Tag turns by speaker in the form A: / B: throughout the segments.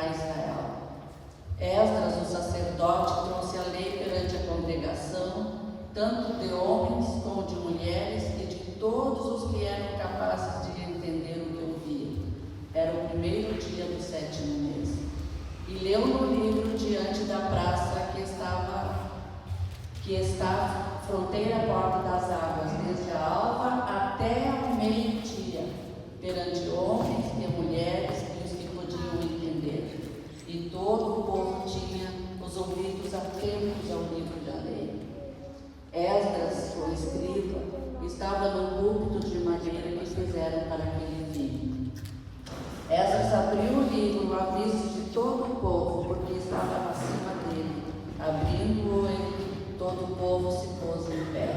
A: a Israel. Esdras, o sacerdote, trouxe a lei perante a congregação, tanto de homens como de mulheres e de todos os que eram capazes de entender o que ouvia. Era o primeiro dia do 7º mês. E leu no livro diante da praça que está fronteira à porta das águas, desde a alva até ao meio-dia, perante homens e mulheres e os que podiam entender. E todo o povo tinha os ouvidos atentos ao livro da lei. Esdras, o escriba, estava no púlpito de madeira que fizeram para aquele fim. Esdras abriu o livro ao aviso de todo o povo, porque estava acima dele. Abrindo-o, todo o povo se pôs em pé.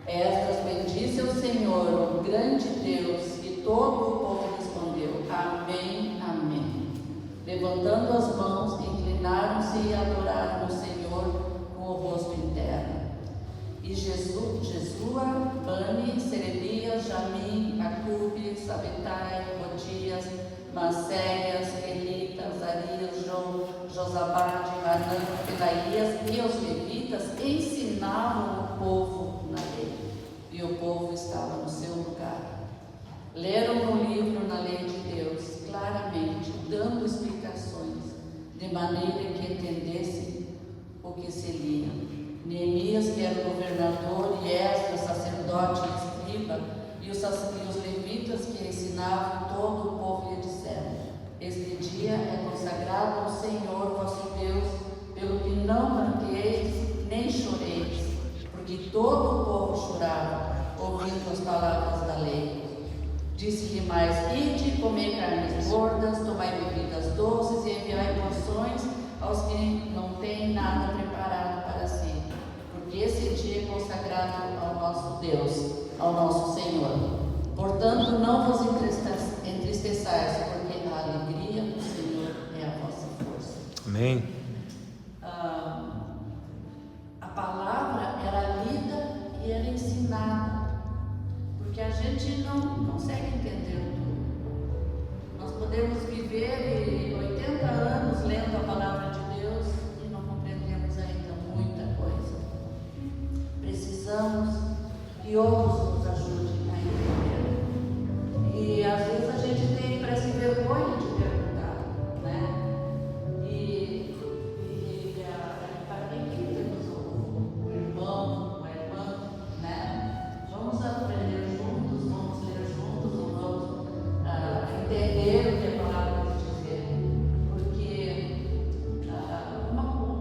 A: Esdras bendisse ao Senhor, o grande Deus, e todo o povo respondeu: Amém, amém. Levantando as mãos, inclinaram-se e adoraram o Senhor com o rosto em terra. E Jesua, Bani, Serebias, Jamim, Acube, Sabetai, Rodias, Macéias, Elita, Azarias, Josabade, Hanã, Pedaías e os levitas ensinavam o povo na lei, e o povo estava no seu lugar. Leram no livro na lei de Deus, claramente, dando explicações, de maneira que entendessem o que se lia. Neemias, que era o governador, e Esdras, sacerdote e escriba, e os levitas que ensinavam todo o povo lhe disseram: Este dia é consagrado ao Senhor vosso Deus, pelo que não pranteeis nem choreis, porque todo o povo chorava, ouvindo as palavras da lei. Disse-lhe mais: Ide, comei carnes gordas, tomai bebidas doces e enviai porções aos que não têm nada preparado para si, porque esse dia é consagrado ao nosso Deus, ao nosso Senhor. Portanto, não vos entristeçais, porque a alegria do Senhor é a vossa força.
B: Amém.
A: A palavra era lida e era ensinada, porque a gente não consegue entender tudo. Nós podemos viver 80 anos lendo a palavra de Deus e não compreendemos ainda muita coisa. Precisamos que outros nos ajudem a entender. E às vezes a gente tem parece vergonha de perguntar, né? Para quem que temos o irmão, uma irmã, né? Vamos aprender juntos, vamos ler juntos, vamos entender o que a palavra quer dizer. Porque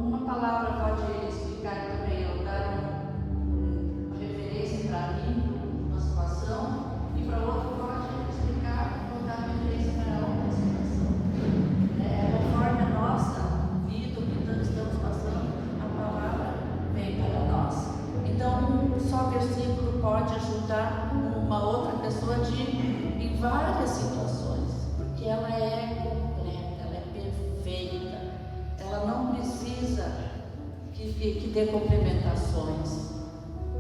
A: uma palavra pode explicar também, ou dar uma referência para mim, uma situação, e para outro pode explicar ou dar referência para outra situação. Conforme a nossa vida, o que estamos passando, a palavra vem para nós. Então, um só versículo pode ajudar uma outra pessoa em várias situações, porque ela é completa, ela é perfeita, ela não precisa que dê complementações,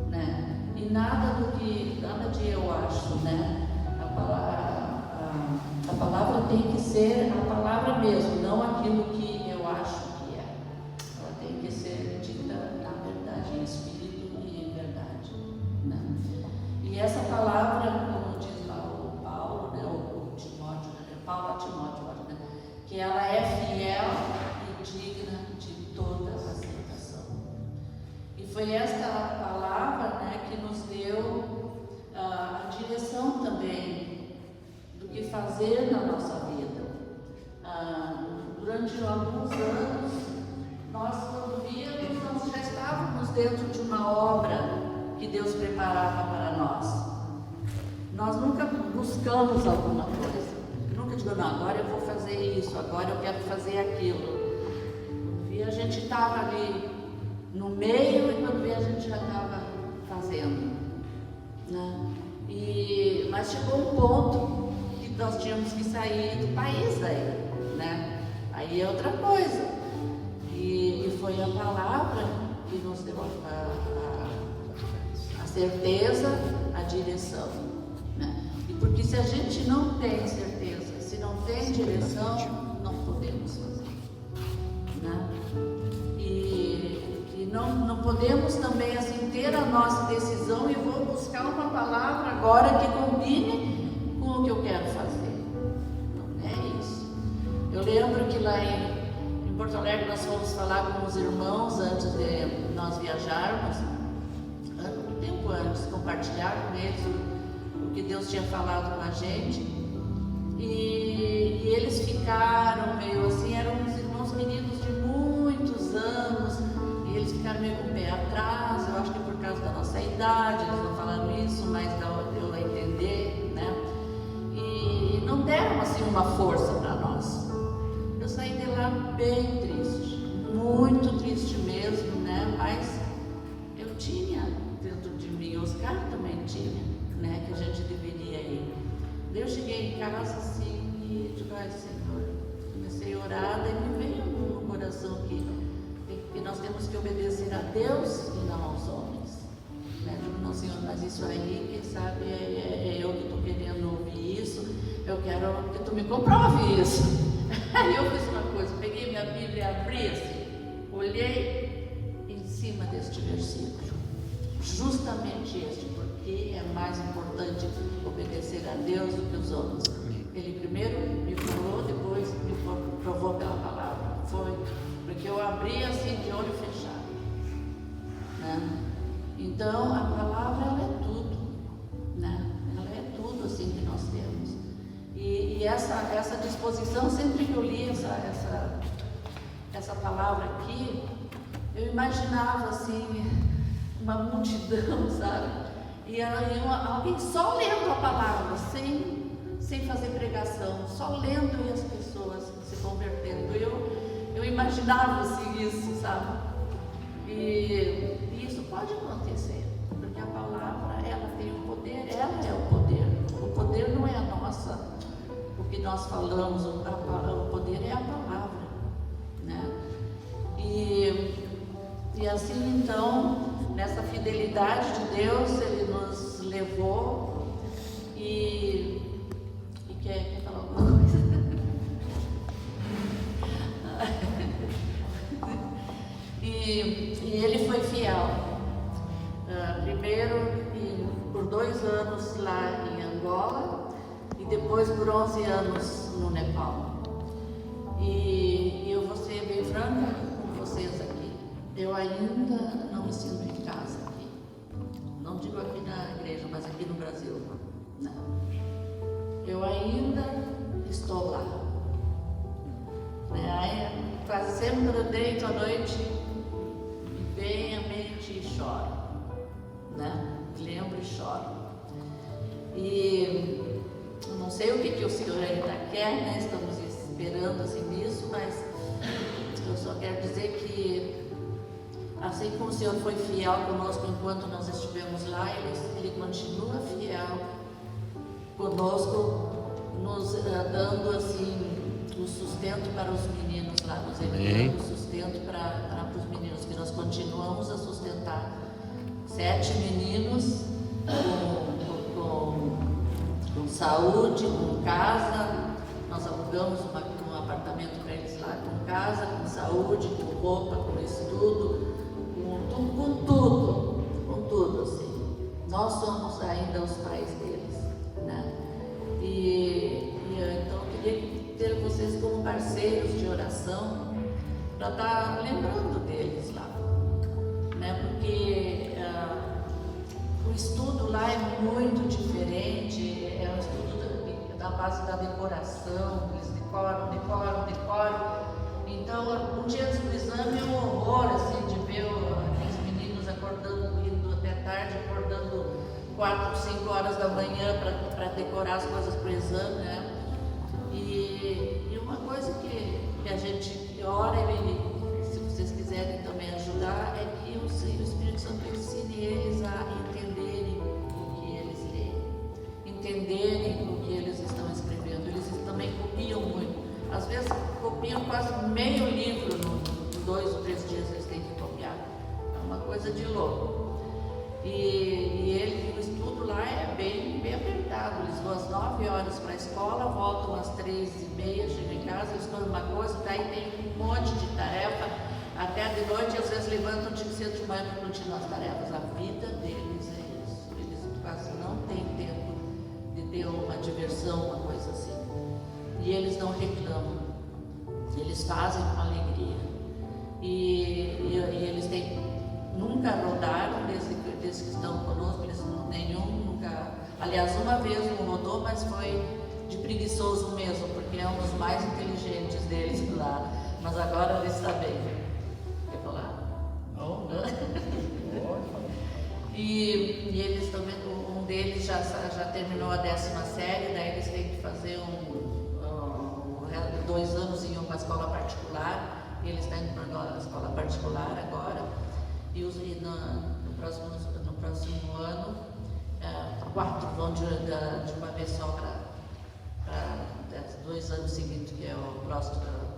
A: né? E nada de eu acho, né? A palavra tem que ser a palavra mesmo, não aquilo que eu acho que é. Ela tem que ser dita na verdade, em espírito e em verdade, né? E essa palavra, como diz lá o Paulo, né? O Timóteo, né? Paulo a Timóteo, né? Que ela é fiel e digna de toda aceitação. E foi esta palavra, né, que nos deu a direção também do que fazer na nossa vida. Durante alguns anos, nós, quando víamos, nós já estávamos dentro de uma obra que Deus preparava para nós. Nós nunca buscamos alguma coisa. Nunca digo, não, agora eu vou fazer isso, agora eu quero fazer aquilo. E a gente estava ali no meio, e quando vê, a gente já estava fazendo, né? Mas chegou um ponto que nós tínhamos que sair do país daí, né? Aí é outra coisa. E foi a palavra que nos deu a certeza, a direção, né? E porque se a gente não tem certeza, se não tem direção, não podemos podemos também assim ter a nossa decisão e vou buscar uma palavra agora que combine com o que eu quero fazer. Não é isso. Eu lembro que lá em Porto Alegre nós fomos falar com os irmãos antes de nós viajarmos, um tempo antes, compartilhar com eles o que Deus tinha falado com a gente. E eles ficaram meio assim, eram uns irmãos meninos de muitos anos, e eles ficaram meio com o pé atrás. Eu acho que por causa da nossa idade, eles não falaram isso, mas deu a entender, né? E não deram assim uma força para nós. Eu saí de lá bem triste, muito triste mesmo, né? Mas eu tinha dentro de mim, o Oscar também tinha, né? Que a gente deveria ir. Eu cheguei em casa assim e digo, ai Senhor, comecei a orar, daí me veio no coração que nós temos que obedecer a Deus e não aos homens. Né? Digo, não Senhor, mas isso aí, quem sabe é eu que estou querendo ouvir isso, eu quero que tu me comprove isso. Aí eu fiz uma coisa, peguei minha Bíblia e abri assim, olhei em cima deste versículo, justamente este, porque é mais importante obedecer a Deus do que os homens. Ele primeiro me falou, depois me provou pela palavra. Foi porque eu abri assim de olho fechado, né? Então a palavra ela é tudo, né? Ela é tudo assim que nós temos. E essa disposição, sempre que eu li essa palavra aqui, eu imaginava assim uma multidão, sabe? E alguém só lendo a palavra, sem fazer pregação, só lendo e as pessoas se convertendo. Eu imaginava assim isso, sabe? E isso pode acontecer, porque a palavra, ela tem o poder, ela é o poder. O poder não é a nossa, o que nós falamos, o poder é a palavra, né? E assim então, nessa fidelidade de Deus, Ele nos levou e quer falar alguma coisa? e Ele foi fiel. Primeiro por 2 anos lá em Angola e depois por 11 anos no Nepal. E eu vou ser bem franca com vocês aqui. Eu ainda não me sinto em casa aqui. Não digo aqui na igreja, mas aqui no Brasil. Não. Eu ainda estou lá. Quase sempre quando eu deito à noite, me vem a mente e choro. Né? Lembro e choro. E eu não sei o que o Senhor ainda quer, né? Estamos esperando assim nisso, mas eu só quero dizer que assim como o Senhor foi fiel conosco enquanto nós estivemos lá, Ele continua fiel conosco, nos dando assim o sustento para os meninos lá, nos enviando o sustento para os meninos, que nós continuamos a sustentar 7 meninos com saúde, com casa. Nós alugamos um apartamento para eles lá, com casa, com saúde, com roupa, com estudo, com tudo assim. Nós somos ainda os pais deles, né? Então eu queria ter vocês como parceiros de oração para estar lembrando deles lá, né? Porque o estudo lá é muito diferente, é um estudo da base da decoração, eles decoram. Então, um dia antes do exame é um horror, assim, de ver aqueles meninos acordando, indo até tarde, acordando 4, 5 horas da manhã para decorar as coisas para o exame, né? E uma coisa que a gente ora, se vocês quiserem também ajudar, é que o Espírito Santo ensine eles a entenderem o que eles leem, entenderem o que eles estão escrevendo. Eles também copiam muito. Às vezes copiam quase meio livro em 2 ou 3 dias eles têm que copiar. É uma coisa de louco. E o estudo lá é bem apertado. Eles vão às 9 horas para a escola, voltam às 3h30, chegam em casa, eles comem uma coisa, daí tem um monte de tarefa. até de noite, às vezes levantam de cedo de manhã para continuar as tarefas. A vida deles é isso. Eles quase não têm tempo de ter uma diversão, uma coisa assim. E eles não reclamam. Eles fazem com alegria. E eles nunca rodaram desde que estão conosco. Nunca. Aliás, uma vez um rodou, mas foi de preguiçoso mesmo, porque é um dos mais inteligentes deles lá. Mas agora ele está bem. Quer falar?
B: Não.
A: E eles também, um deles já terminou a 10ª série, daí eles têm que fazer 2 anos em uma escola particular. E eles estão indo para a escola particular agora. E no próximo ano, 4 vão de uma vez só para 2 anos seguintes, que é o plus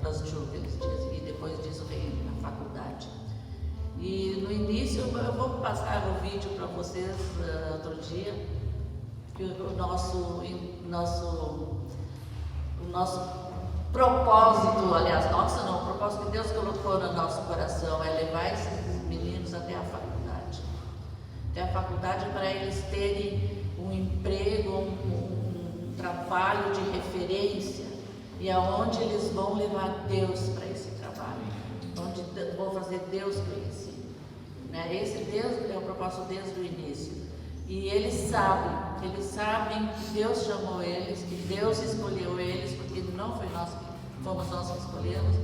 A: 2 que eles dizem, e depois disso vem a faculdade. E no início, eu vou passar o vídeo para vocês outro dia, que o nosso propósito, aliás, o propósito que Deus colocou no nosso coração é levar esses meninos até a faculdade. Até a faculdade para eles terem um emprego, um trabalho de referência, e aonde eles vão levar Deus para esse trabalho, onde vão fazer Deus conhecido. Né? Esse Deus é o propósito desde o início. E eles sabem que Deus chamou eles, que Deus escolheu eles, porque não fomos nós que escolhemos,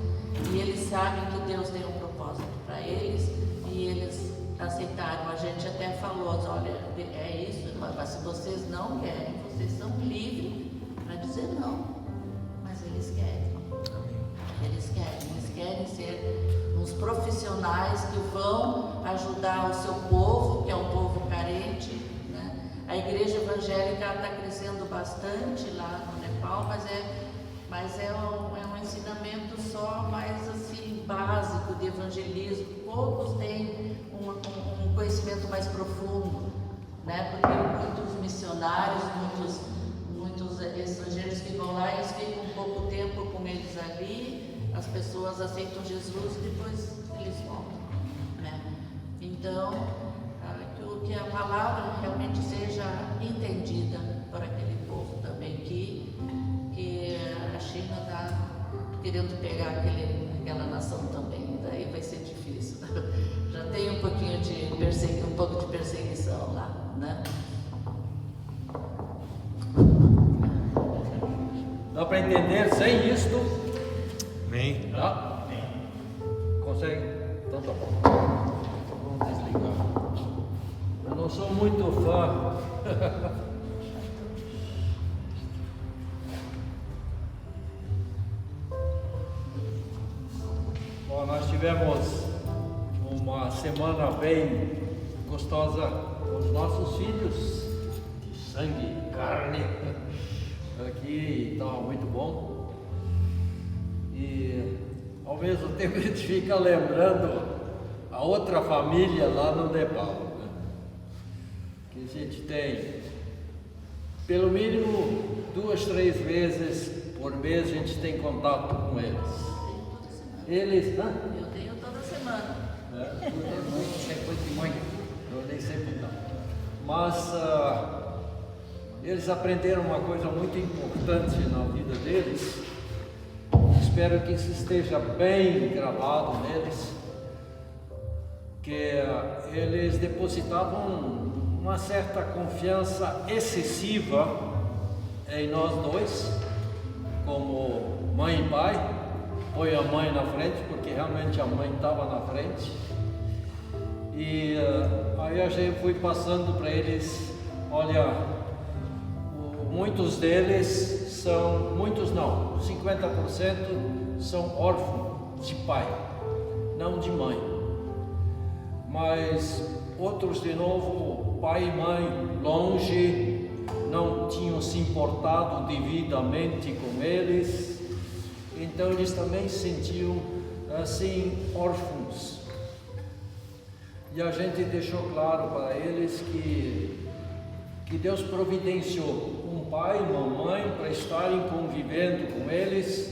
A: e eles sabem que Deus tem um propósito para eles, e eles aceitaram. A gente até falou, olha, é isso, mas se vocês não querem, vocês são livres para dizer não, mas eles querem. Eles querem ser uns profissionais que vão ajudar o seu povo, que é um povo carente, né? A igreja evangélica está crescendo bastante lá no Nepal, mas é um ensinamento só mais assim básico de evangelismo. Poucos têm um conhecimento mais profundo, né? Porque muitos missionários, muitos estrangeiros que vão lá, eles ficam um pouco tempo com eles ali, as pessoas aceitam Jesus e depois eles voltam, né? Então, que a palavra realmente seja entendida por aquele povo também, que a China está querendo pegar aquela nação também, daí vai ser difícil. Já tem um pouco de perseguição lá, né?
B: Dá para entender sem isto?
C: Amém.
B: Tá? Consegue? Então tá bom. Vamos desligar. Eu não sou muito fã. Bom, nós tivemos uma semana bem gostosa com os nossos filhos, de sangue e carne. Aqui estava muito bom. E ao mesmo tempo a gente fica lembrando a outra família lá no Nepal, né? Que a gente tem pelo mínimo 2, 3 vezes por mês a gente tem contato com eles. Eles, né?
A: Eu tenho toda semana.
B: Eu nem sempre não. Mas eles aprenderam uma coisa muito importante na vida deles. Espero que isso esteja bem gravado neles, que eles depositavam uma certa confiança excessiva em nós dois, como mãe e pai. Põe a mãe na frente, porque realmente a mãe estava na frente. E aí a gente foi passando para eles, olha, muitos deles são, muitos não, 50% são órfãos de pai, não de mãe. Mas outros de novo, pai e mãe longe, não tinham se importado devidamente com eles. Então eles também se sentiam assim órfãos. E a gente deixou claro para eles que Deus providenciou um pai e uma mãe para estarem convivendo com eles,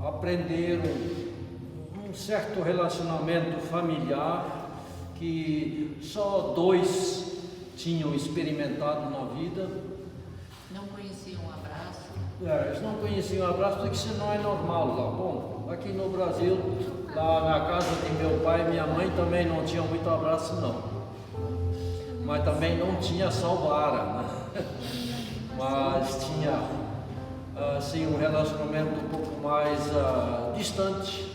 B: aprenderam um certo relacionamento familiar que só 2 tinham experimentado na vida.
A: Não conheciam um abraço.
B: Eles não conheciam o abraço porque isso não é normal lá. Bom, aqui no Brasil, lá na casa de meu pai e minha mãe também não tinha muito abraço não. Mas também não tinha salvara, né? Mas tinha assim um relacionamento um pouco mais distante.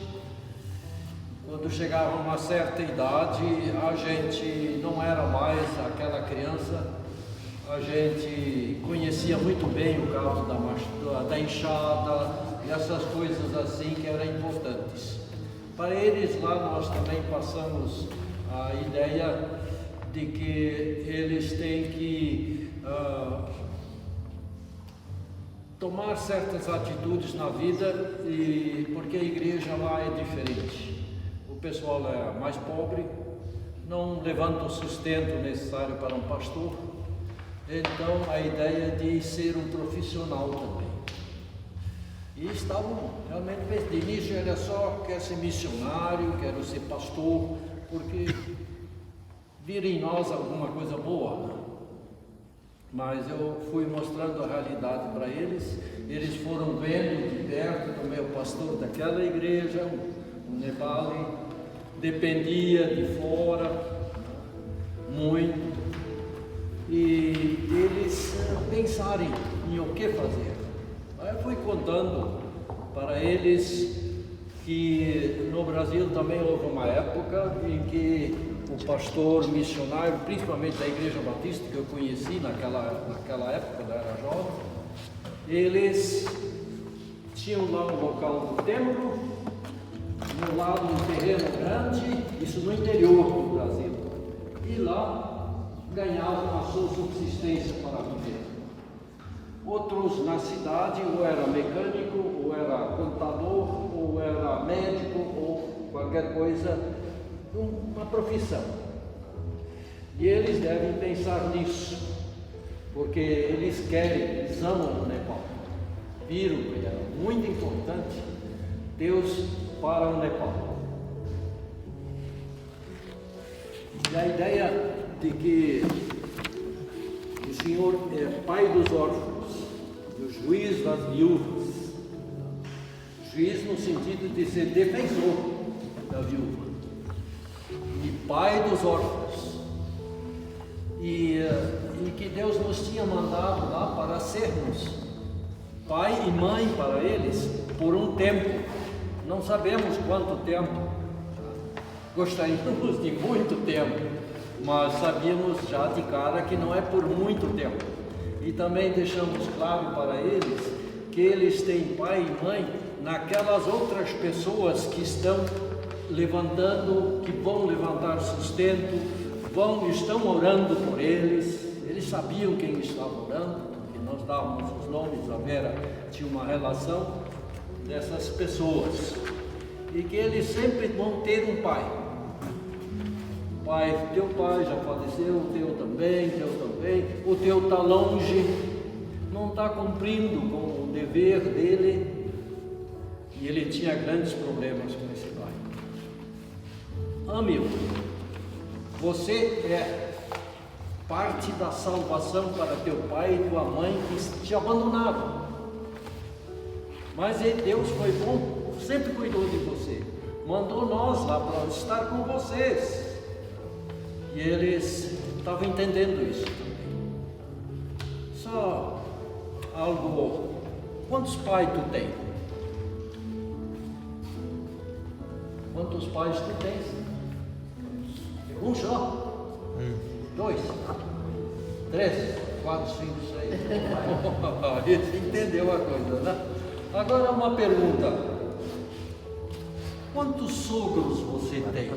B: Quando chegava a uma certa idade, a gente não era mais aquela criança, a gente conhecia muito bem o caso da enxada e essas coisas assim que eram importantes. Para eles lá nós também passamos a ideia de que eles têm que tomar certas atitudes na vida, porque a igreja lá é diferente. O pessoal é mais pobre, não levanta o sustento necessário para um pastor, então a ideia de ser um profissional também. E estavam realmente, de início era só, quero ser missionário, quero ser pastor, porque vira em nós alguma coisa boa, né? Mas eu fui mostrando a realidade para eles, eles foram vendo de perto do meu pastor daquela igreja, o Nepali, dependia de fora, muito, e eles pensarem em o que fazer. Aí eu fui contando para eles que no Brasil também houve uma época em que o pastor missionário, principalmente da Igreja Batista, que eu conheci naquela época, quando eu era jovem, eles tinham lá um local do templo, no lado um terreno grande, isso no interior do Brasil, e lá ganhavam a sua subsistência para viver. Outros na cidade, ou era mecânico, ou era contador, ou era médico, ou qualquer coisa, uma profissão. E eles devem pensar nisso, porque eles amam o Nepal. Viram que era muito importante Deus para o Nepal. E a ideia de que o Senhor é pai dos órfãos, o juiz das viúvas, juiz no sentido de ser defensor da viúva, e pai dos órfãos, e que Deus nos tinha mandado lá para sermos pai e mãe para eles por um tempo, não sabemos quanto tempo, gostaríamos de muito tempo, mas sabíamos já de cara que não é por muito tempo. E também deixamos claro para eles que eles têm pai e mãe naquelas outras pessoas que estão levantando, que vão levantar sustento, estão orando por eles. Eles sabiam quem estava orando, porque nós dávamos os nomes, a Vera tinha uma relação dessas pessoas, e que eles sempre vão ter um pai. Pai, teu pai já faleceu, o teu também, o teu está longe, não está cumprindo com o dever dele, e ele tinha grandes problemas com esse pai. Ame-o, você é parte da salvação para teu pai e tua mãe que te abandonaram, mas Deus foi bom, sempre cuidou de você, mandou nós lá para estar com vocês. E eles estavam entendendo isso também. Só algo. Quantos pais tu tem? Quantos pais tu tens? Um só? 2? 3? 4, 5, 6. Esse entendeu a coisa, né? Agora uma pergunta. Quantos sogros você tem?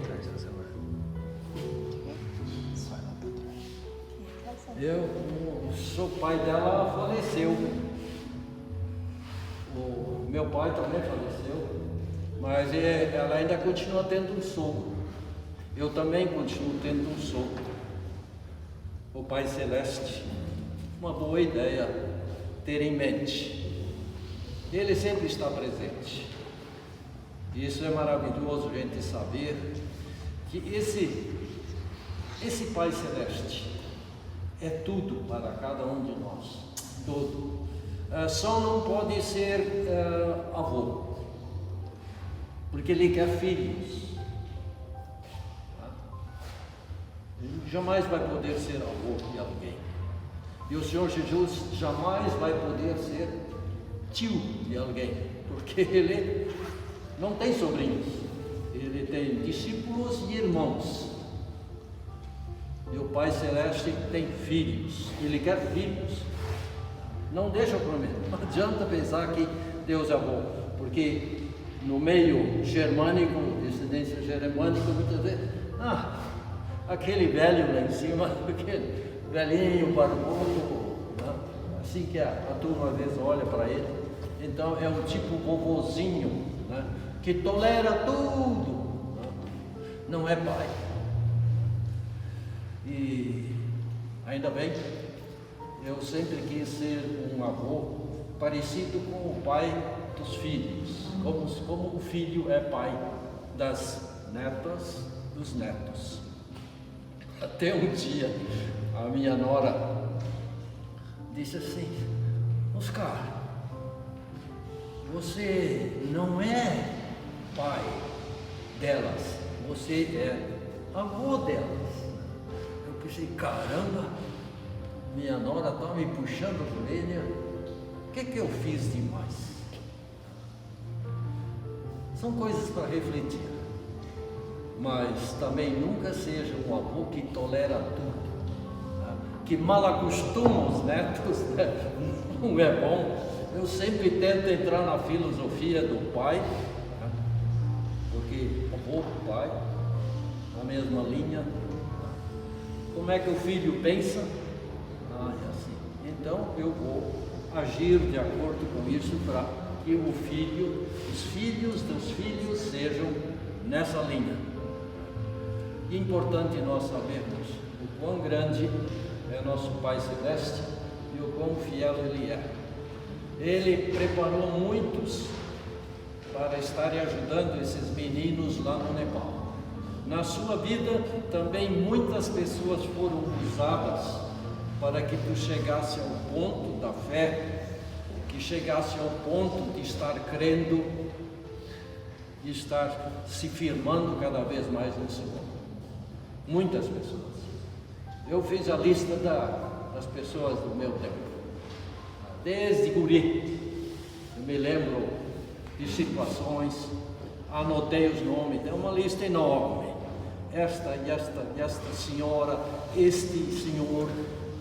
B: O pai dela faleceu, o meu pai também faleceu, mas ela ainda continua tendo um sogro. Eu também continuo tendo um sogro, o Pai Celeste. Uma boa ideia ter em mente, ele sempre está presente. Isso é maravilhoso a gente saber que esse Pai Celeste é tudo para cada um de nós, tudo. Só não pode ser avô, porque Ele quer filhos. Ele jamais vai poder ser avô de alguém. E o Senhor Jesus jamais vai poder ser tio de alguém, porque Ele não tem sobrinhos, Ele tem discípulos e irmãos. E o Pai Celeste tem filhos, Ele quer filhos. Não deixa eu prometer, não adianta pensar que Deus é bom, porque no meio germânico, descendência germânica, muitas vezes, aquele velho lá em cima, aquele velhinho, barbudo, né? Assim que a turma às vezes olha para ele, então é um tipo vovozinho, né? Que tolera tudo, né? Não é pai. E ainda bem, eu sempre quis ser um avô parecido com o pai dos filhos, como o filho é pai das netas, dos netos. Até um dia a minha nora disse assim: Oscar, você não é pai delas, você é avô delas. Eu pensei, caramba, minha nora está me puxando a orelha, o que eu fiz demais? São coisas para refletir, mas também nunca seja um avô que tolera tudo, né? Que mal acostuma os netos, né? Não é bom. Eu sempre tento entrar na filosofia do pai, né? Porque avô, pai, na mesma linha. Como é que o filho pensa? É assim. Então eu vou agir de acordo com isso para que o filho, os filhos dos filhos sejam nessa linha. É importante nós sabermos o quão grande é nosso Pai Celeste e o quão fiel Ele é. Ele preparou muitos para estarem ajudando esses meninos lá no Nepal. Na sua vida também muitas pessoas foram usadas para que tu chegasse ao ponto da fé, que chegasse ao ponto de estar crendo, de estar se firmando cada vez mais no Senhor. Muitas pessoas. Eu fiz a lista das pessoas do meu tempo, desde guri. Eu me lembro de situações, anotei os nomes, é uma lista enorme. Esta senhora, este senhor,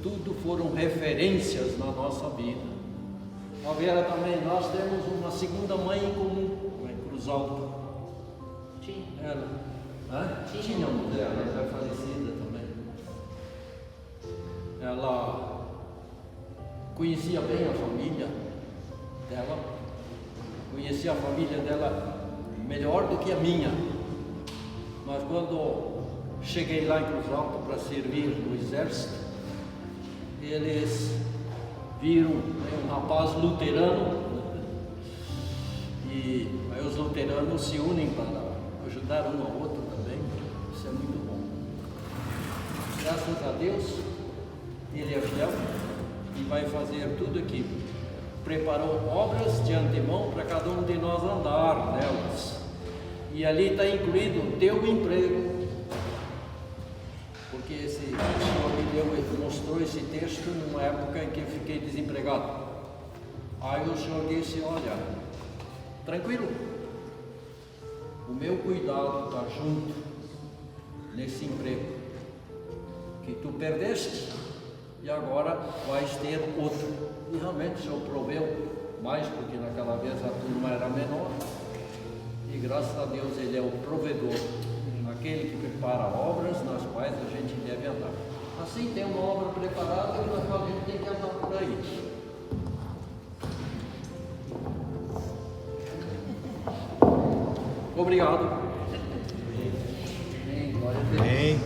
B: tudo foram referências na nossa vida. A Vera também, nós temos uma segunda mãe em comum, em Cruz Alta.
A: Tinha.
B: Tinha uma mulher, ela é falecida também. Ela conhecia bem a família dela, conhecia a família dela melhor do que a minha. Mas quando cheguei lá em Cruz Alta para servir no exército, eles viram um rapaz luterano, e aí os luteranos se unem para ajudar um ao outro também. Isso é muito bom. Graças a Deus, Ele é fiel e vai fazer tudo aquilo. Preparou obras de antemão para cada um de nós andar nelas. E ali está incluído o teu emprego, porque esse Senhor me mostrou esse texto numa época em que eu fiquei desempregado. Aí o Senhor disse: olha, tranquilo, o meu cuidado está junto nesse emprego que tu perdeste e agora vais ter outro. E realmente o Senhor proveu mais, porque naquela vez a turma era menor. E graças a Deus Ele é o provedor, aquele que prepara obras nas quais a gente deve andar. Assim, tem uma obra preparada na qual a gente tem que andar por aí. Obrigado. Amém. Glória a Deus.
C: Amém.